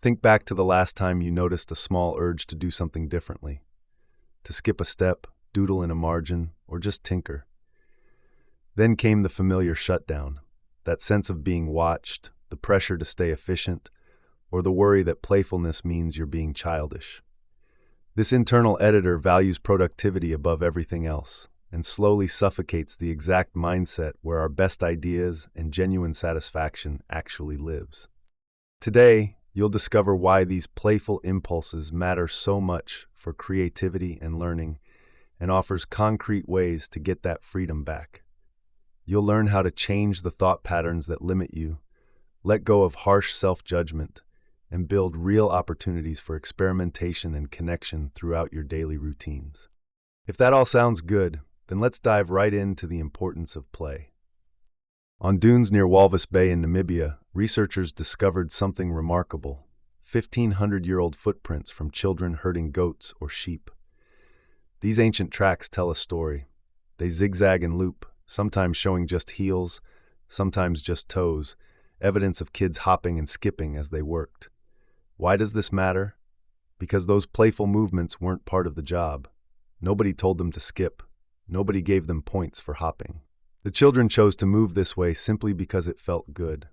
Think back to the last time you noticed a small urge to do something differently, to skip a step, doodle in a margin, or just tinker. Then came the familiar shutdown, that sense of being watched, the pressure to stay efficient, or the worry that playfulness means you're being childish. This internal editor values productivity above everything else and slowly suffocates the exact mindset where our best ideas and genuine satisfaction actually lives. Today, you'll discover why these playful impulses matter so much for creativity and learning, and offers concrete ways to get that freedom back. You'll learn how to change the thought patterns that limit you, let go of harsh self-judgment, and build real opportunities for experimentation and connection throughout your daily routines. If that all sounds good, then let's dive right into the importance of play. On dunes near Walvis Bay in Namibia, researchers discovered something remarkable: 1,500-year-old footprints from children herding goats or sheep. These ancient tracks tell a story. They zigzag and loop, sometimes showing just heels, sometimes just toes, evidence of kids hopping and skipping as they worked. Why does this matter? Because those playful movements weren't part of the job. Nobody told them to skip. Nobody gave them points for hopping. The children chose to move this way simply because it felt good.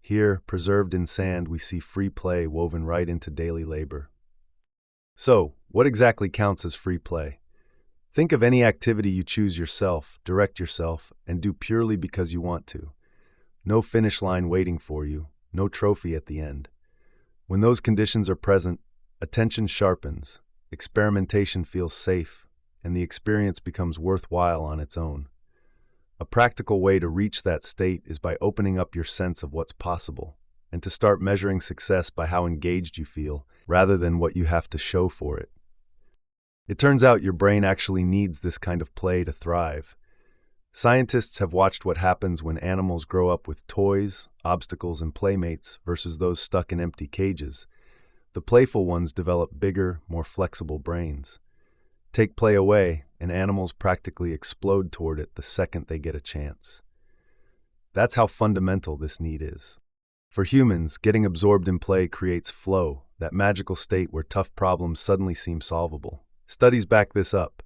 Here, preserved in sand, we see free play woven right into daily labor. So, what exactly counts as free play? Think of any activity you choose yourself, direct yourself, and do purely because you want to. No finish line waiting for you, no trophy at the end. When those conditions are present, attention sharpens, experimentation feels safe, and the experience becomes worthwhile on its own. A practical way to reach that state is by opening up your sense of what's possible, and to start measuring success by how engaged you feel, rather than what you have to show for it. It turns out your brain actually needs this kind of play to thrive. Scientists have watched what happens when animals grow up with toys, obstacles, and playmates versus those stuck in empty cages. The playful ones develop bigger, more flexible brains. Take play away, and animals practically explode toward it the second they get a chance. That's how fundamental this need is. For humans, getting absorbed in play creates flow, that magical state where tough problems suddenly seem solvable. Studies back this up.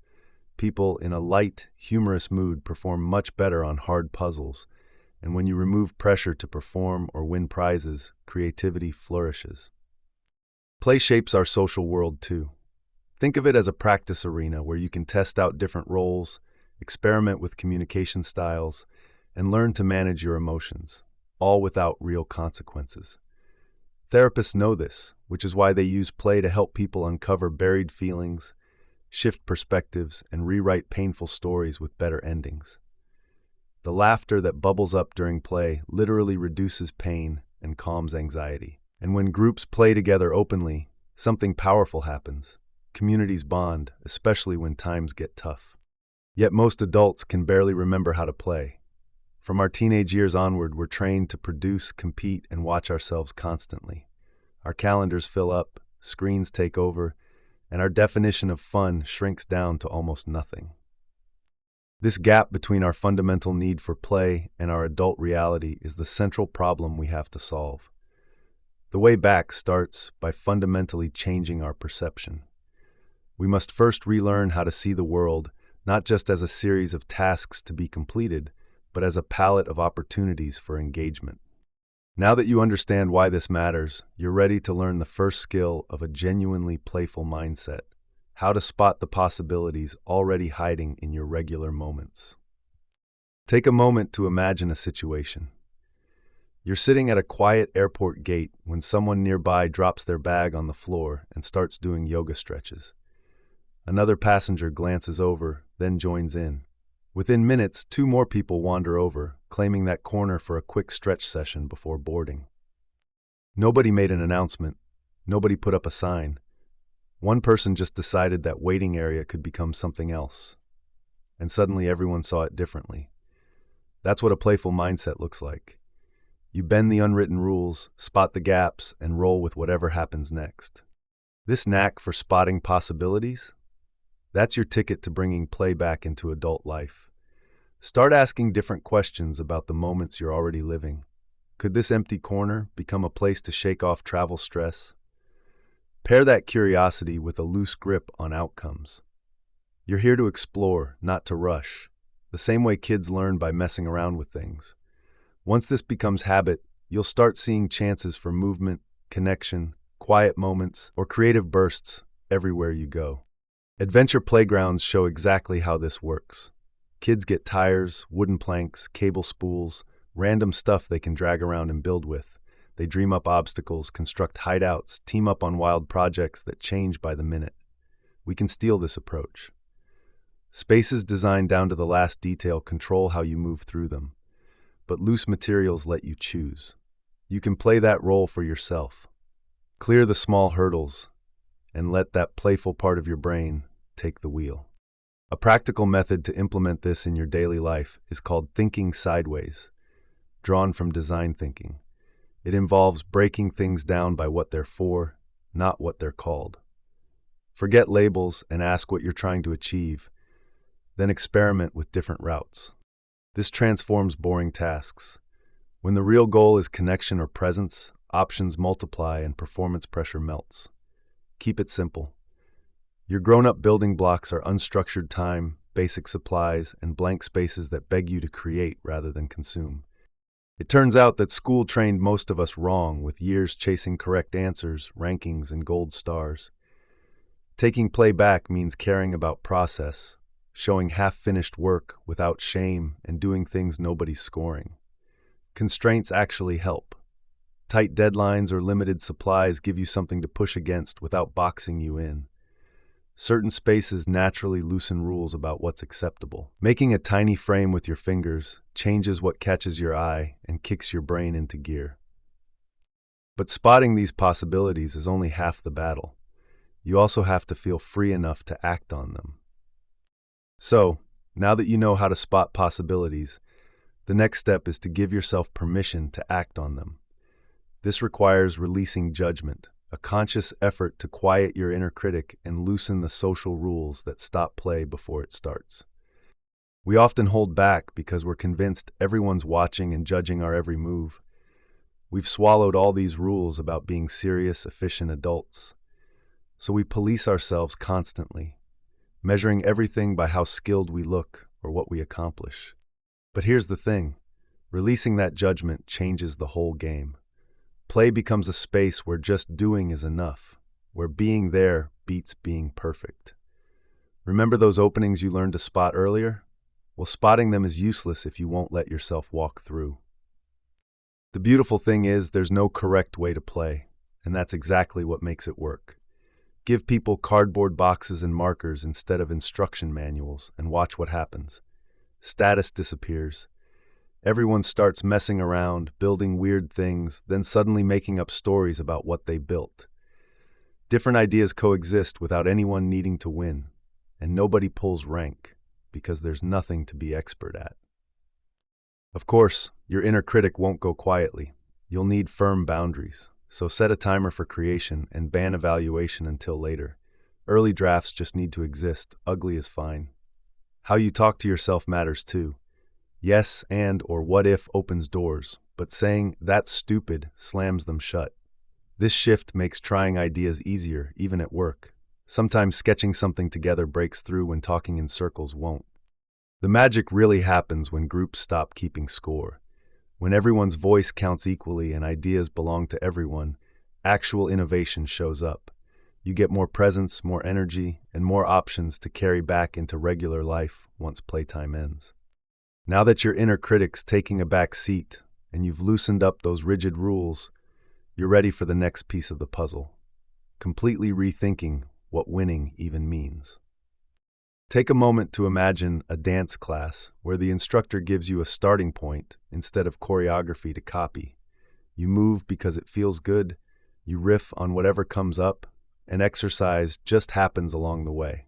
People in a light, humorous mood perform much better on hard puzzles, and when you remove pressure to perform or win prizes, creativity flourishes. Play shapes our social world too. Think of it as a practice arena where you can test out different roles, experiment with communication styles, and learn to manage your emotions, all without real consequences. Therapists know this, which is why they use play to help people uncover buried feelings, shift perspectives, and rewrite painful stories with better endings. The laughter that bubbles up during play literally reduces pain and calms anxiety. And when groups play together openly, something powerful happens. Communities bond, especially when times get tough. Yet most adults can barely remember how to play. From our teenage years onward, we're trained to produce, compete, and watch ourselves constantly. Our calendars fill up, screens take over, and our definition of fun shrinks down to almost nothing. This gap between our fundamental need for play and our adult reality is the central problem we have to solve. The way back starts by fundamentally changing our perception. We must first relearn how to see the world, not just as a series of tasks to be completed, but as a palette of opportunities for engagement. Now that you understand why this matters, you're ready to learn the first skill of a genuinely playful mindset: how to spot the possibilities already hiding in your regular moments. Take a moment to imagine a situation. You're sitting at a quiet airport gate when someone nearby drops their bag on the floor and starts doing yoga stretches. Another passenger glances over, then joins in. Within minutes, 2 more people wander over, claiming that corner for a quick stretch session before boarding. Nobody made an announcement. Nobody put up a sign. One person just decided that waiting area could become something else. And suddenly everyone saw it differently. That's what a playful mindset looks like. You bend the unwritten rules, spot the gaps, and roll with whatever happens next. This knack for spotting possibilities? That's your ticket to bringing play back into adult life. Start asking different questions about the moments you're already living. Could this empty corner become a place to shake off travel stress? Pair that curiosity with a loose grip on outcomes. You're here to explore, not to rush, the same way kids learn by messing around with things. Once this becomes habit, you'll start seeing chances for movement, connection, quiet moments, or creative bursts everywhere you go. Adventure playgrounds show exactly how this works. Kids get tires, wooden planks, cable spools, random stuff they can drag around and build with. They dream up obstacles, construct hideouts, team up on wild projects that change by the minute. We can steal this approach. Spaces designed down to the last detail control how you move through them, but loose materials let you choose. You can play that role for yourself. Clear the small hurdles and let that playful part of your brain take the wheel. A practical method to implement this in your daily life is called thinking sideways, drawn from design thinking. It involves breaking things down by what they're for, not what they're called. Forget labels and ask what you're trying to achieve, then experiment with different routes. This transforms boring tasks. When the real goal is connection or presence, options multiply and performance pressure melts. Keep it simple. Your grown-up building blocks are unstructured time, basic supplies, and blank spaces that beg you to create rather than consume. It turns out that school trained most of us wrong, with years chasing correct answers, rankings, and gold stars. Taking play back means caring about process, showing half-finished work without shame, and doing things nobody's scoring. Constraints actually help. Tight deadlines or limited supplies give you something to push against without boxing you in. Certain spaces naturally loosen rules about what's acceptable. Making a tiny frame with your fingers changes what catches your eye and kicks your brain into gear. But spotting these possibilities is only half the battle. You also have to feel free enough to act on them. So, now that you know how to spot possibilities, the next step is to give yourself permission to act on them. This requires releasing judgment, a conscious effort to quiet your inner critic and loosen the social rules that stop play before it starts. We often hold back because we're convinced everyone's watching and judging our every move. We've swallowed all these rules about being serious, efficient adults. So we police ourselves constantly, measuring everything by how skilled we look or what we accomplish. But here's the thing, releasing that judgment changes the whole game. Play becomes a space where just doing is enough, where being there beats being perfect. Remember those openings you learned to spot earlier? Well, spotting them is useless if you won't let yourself walk through. The beautiful thing is there's no correct way to play, and that's exactly what makes it work. Give people cardboard boxes and markers instead of instruction manuals, and watch what happens. Status disappears. Everyone starts messing around, building weird things, then suddenly making up stories about what they built. Different ideas coexist without anyone needing to win, and nobody pulls rank because there's nothing to be expert at. Of course, your inner critic won't go quietly. You'll need firm boundaries, so set a timer for creation and ban evaluation until later. Early drafts just need to exist, ugly is fine. How you talk to yourself matters too. Yes and or what if opens doors, but saying that's stupid slams them shut. This shift makes trying ideas easier, even at work. Sometimes sketching something together breaks through when talking in circles won't. The magic really happens when groups stop keeping score. When everyone's voice counts equally and ideas belong to everyone, actual innovation shows up. You get more presence, more energy, and more options to carry back into regular life once playtime ends. Now that your inner critic's taking a back seat and you've loosened up those rigid rules, you're ready for the next piece of the puzzle, completely rethinking what winning even means. Take a moment to imagine a dance class where the instructor gives you a starting point instead of choreography to copy. You move because it feels good, you riff on whatever comes up, and exercise just happens along the way.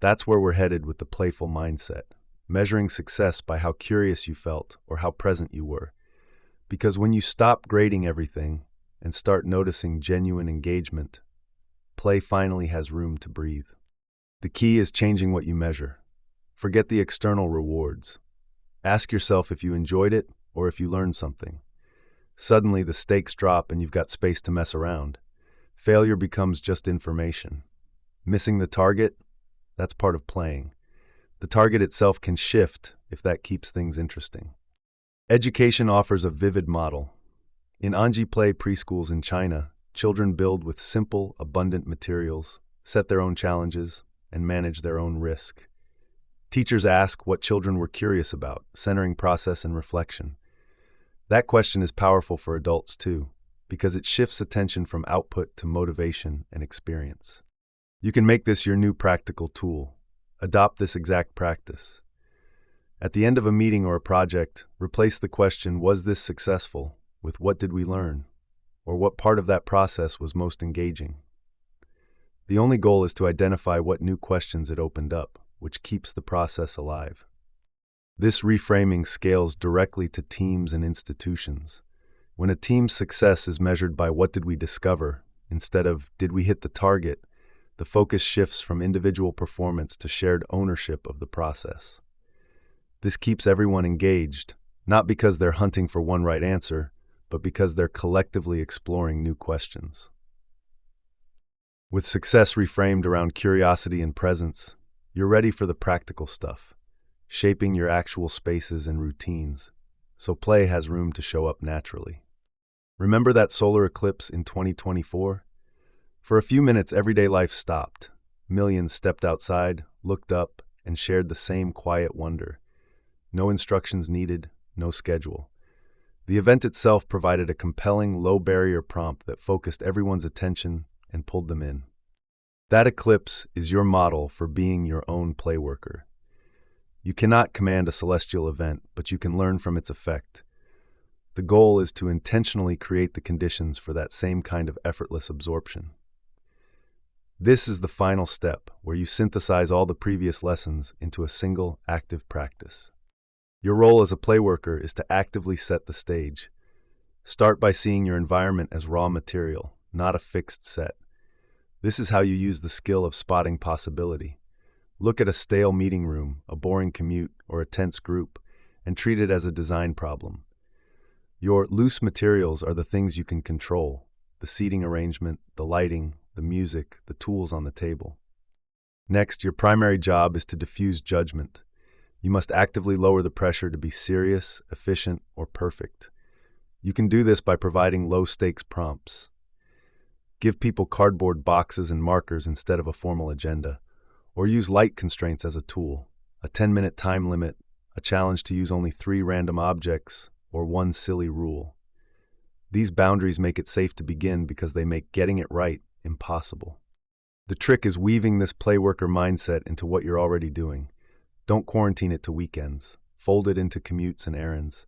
That's where we're headed with the playful mindset. Measuring success by how curious you felt or how present you were. Because when you stop grading everything and start noticing genuine engagement, play finally has room to breathe. The key is changing what you measure. Forget the external rewards. Ask yourself if you enjoyed it or if you learned something. Suddenly, the stakes drop and you've got space to mess around. Failure becomes just information. Missing the target? That's part of playing. The target itself can shift if that keeps things interesting. Education offers a vivid model. In Anji Play preschools in China, children build with simple, abundant materials, set their own challenges, and manage their own risk. Teachers ask what children were curious about, centering process and reflection. That question is powerful for adults too, because it shifts attention from output to motivation and experience. You can make this your new practical tool. Adopt this exact practice. At the end of a meeting or a project, replace the question, "Was this successful?" with "What did we learn?" or "What part of that process was most engaging?" The only goal is to identify what new questions it opened up, which keeps the process alive. This reframing scales directly to teams and institutions. When a team's success is measured by "What did we discover?" instead of "Did we hit the target?", the focus shifts from individual performance to shared ownership of the process. This keeps everyone engaged, not because they're hunting for one right answer, but because they're collectively exploring new questions. With success reframed around curiosity and presence, you're ready for the practical stuff, shaping your actual spaces and routines, so play has room to show up naturally. Remember that solar eclipse in 2024? For a few minutes, everyday life stopped. Millions stepped outside, looked up, and shared the same quiet wonder. No instructions needed, no schedule. The event itself provided a compelling, low-barrier prompt that focused everyone's attention and pulled them in. That eclipse is your model for being your own playworker. You cannot command a celestial event, but you can learn from its effect. The goal is to intentionally create the conditions for that same kind of effortless absorption. This is the final step, where you synthesize all the previous lessons into a single, active practice. Your role as a playworker is to actively set the stage. Start by seeing your environment as raw material, not a fixed set. This is how you use the skill of spotting possibility. Look at a stale meeting room, a boring commute, or a tense group, and treat it as a design problem. Your loose materials are the things you can control: the seating arrangement, the lighting, the music, the tools on the table. Next, your primary job is to diffuse judgment. You must actively lower the pressure to be serious, efficient, or perfect. You can do this by providing low-stakes prompts. Give people cardboard boxes and markers instead of a formal agenda, or use light constraints as a tool: a 10-minute time limit, a challenge to use only 3 random objects, or one silly rule. These boundaries make it safe to begin because they make getting it right impossible. The trick is weaving this playworker mindset into what you're already doing. Don't quarantine it to weekends. Fold it into commutes and errands.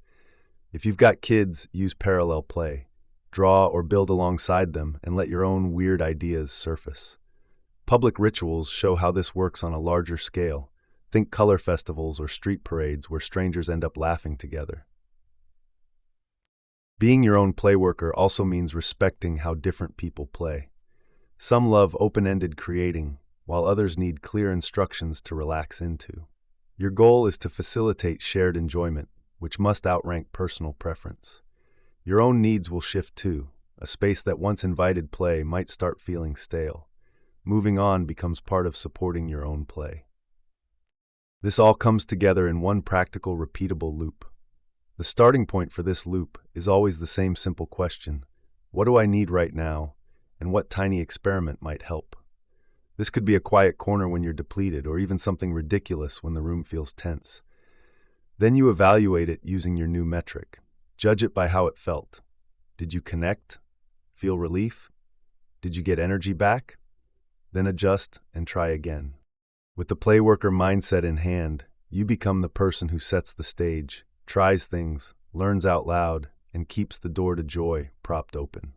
If you've got kids, use parallel play. Draw or build alongside them and let your own weird ideas surface. Public rituals show how this works on a larger scale. Think color festivals or street parades where strangers end up laughing together. Being your own playworker also means respecting how different people play. Some love open-ended creating, while others need clear instructions to relax into. Your goal is to facilitate shared enjoyment, which must outrank personal preference. Your own needs will shift too. A space that once invited play might start feeling stale. Moving on becomes part of supporting your own play. This all comes together in one practical, repeatable loop. The starting point for this loop is always the same simple question: what do I need right now, and what tiny experiment might help? This could be a quiet corner when you're depleted, or even something ridiculous when the room feels tense. Then you evaluate it using your new metric. Judge it by how it felt. Did you connect? Feel relief? Did you get energy back? Then adjust and try again. With the playworker mindset in hand, you become the person who sets the stage, tries things, learns out loud, and keeps the door to joy propped open.